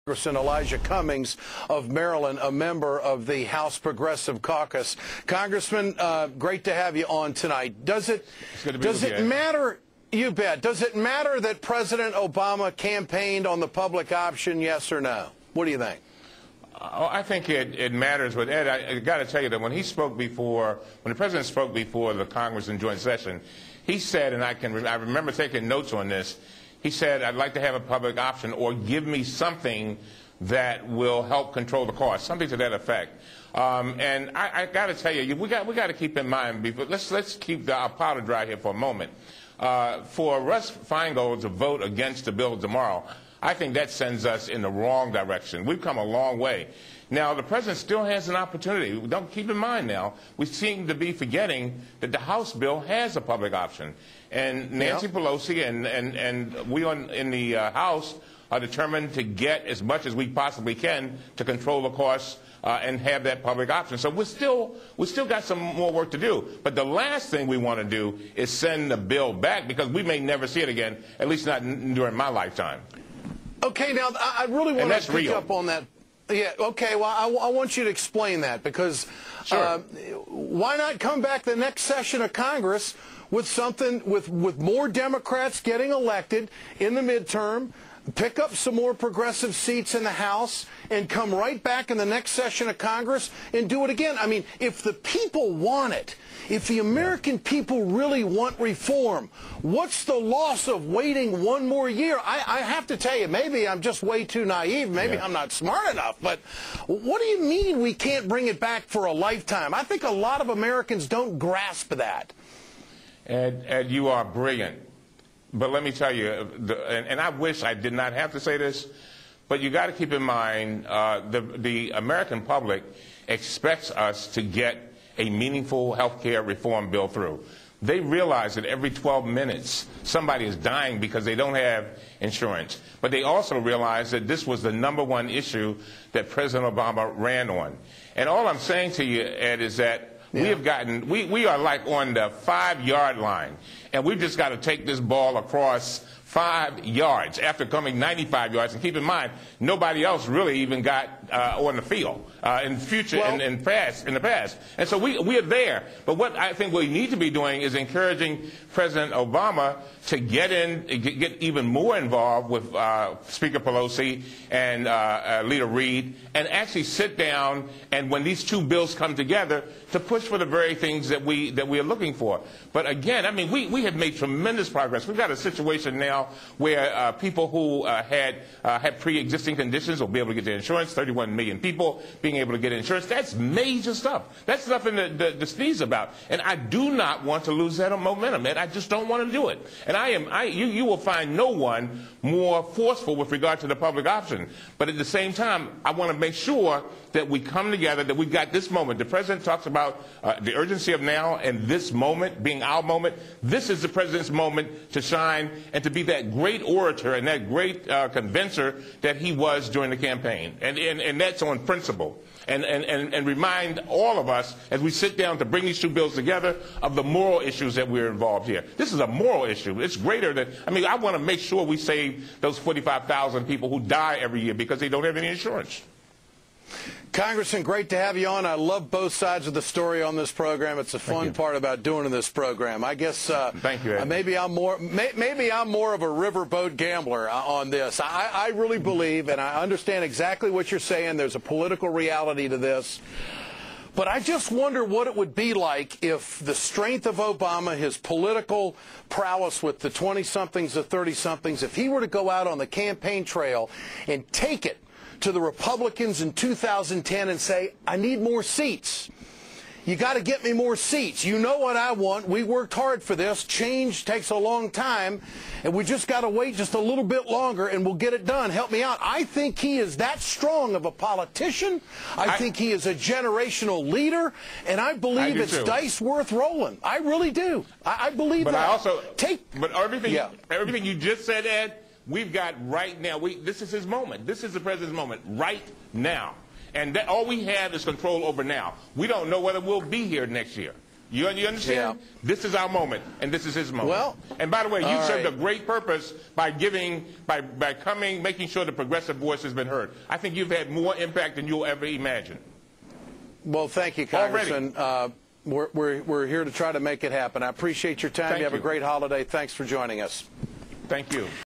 Congressman Elijah Cummings of Maryland, a member of the House Progressive Caucus. Congressman, great to have you on tonight. Does it matter? You bet. Does it matter that President Obama campaigned on the public option, yes or no? What do you think? I think it matters. But Ed, I got to tell you that when the president spoke before the Congress in joint session, he said, and I remember taking notes on this. He said, I'd like to have a public option or give me something that will help control the cost, something to that effect. And I got to tell you, we got to keep in mind, let's keep our powder dry here for a moment. For Russ Feingold to vote against the bill tomorrow, I think that sends us in the wrong direction. We've come a long way. Now, the president still has an opportunity. Don't keep in mind now, we seem to be forgetting that the House bill has a public option. And Nancy Pelosi and we in the House are determined to get as much as we possibly can to control the costs and have that public option. So we still got some more work to do. But the last thing we want to do is send the bill back because we may never see it again, at least not during my lifetime. Okay, now I really want to pick up on that. Yeah, okay, well, I want you to explain that because why not come back the next session of Congress with something, with more Democrats getting elected in the midterm, pick up some more progressive seats in the House, and come right back in the next session of Congress and do it again? I mean, if the people want it, if the American people really want reform, what's the loss of waiting one more year? I have to tell you, maybe I'm just way too naive. Maybe I'm not smart enough. But what do you mean we can't bring it back for a lifetime? I think a lot of Americans don't grasp that. Ed, you are brilliant. But let me tell you, and I wish I did not have to say this, but you got to keep in mind the American public expects us to get a meaningful health care reform bill through. They realize that every 12 minutes somebody is dying because they don't have insurance. But they also realize that this was the #1 issue that President Obama ran on. And all I'm saying to you, Ed, is that we are like on the 5-yard line, and we've just got to take this ball across 5 yards after coming 95 yards. And keep in mind, nobody else really even got on the field in the past. And so we are there. But what I think we need to be doing is encouraging President Obama to get even more involved with Speaker Pelosi and Leader Reid, and actually sit down and when these two bills come together to push for the very things that we are looking for. But again, I mean, we have made tremendous progress. We've got a situation now where people who had pre-existing conditions will be able to get their insurance. 31 million people being able to get insurance. That's major stuff. That's nothing to sneeze about. And I do not want to lose that momentum, and I just don't want to do it. And you will find no one more forceful with regard to the public option. But at the same time, I want to make sure that we come together, that we've got this moment. The president talks about the urgency of now and this moment being our moment. This is the president's moment to shine and to be that great orator and that great convincer that he was during the campaign. And that's on principle. And remind all of us as we sit down to bring these two bills together of the moral issues that we're involved here. This is a moral issue. It's greater than, I mean, I want to make sure we save those 45,000 people who die every year because they don't have any insurance. Congressman, great to have you on. I love both sides of the story on this program. It's a fun part about doing this program. I guess Thank you, Ed. maybe I'm more of a riverboat gambler on this. I really believe, and I understand exactly what you're saying. There's a political reality to this. But I just wonder what it would be like if the strength of Obama, his political prowess with the 20-somethings, the 30-somethings, if he were to go out on the campaign trail and take it to the Republicans in 2010 and say, I need more seats. You got to get me more seats. You know what I want. We worked hard for this. Change takes a long time, and we just got to wait just a little bit longer, and we'll get it done. Help me out. I think he is that strong of a politician. I think he is a generational leader, and I believe it's dice worth rolling. I really do. I believe that. But I also but everything you just said, Ed, we've got right now. This is his moment. This is the president's moment right now. And all we have is control over now. We don't know whether we'll be here next year. You understand? Yeah. This is our moment, and this is his moment. Well, and by the way, you served right. a great purpose by coming, making sure the progressive voice has been heard. I think you've had more impact than you'll ever imagine. Well, thank you, Congressman. We're here to try to make it happen. I appreciate your time. Thank you have you. a great holiday. Thanks for joining us. Thank you.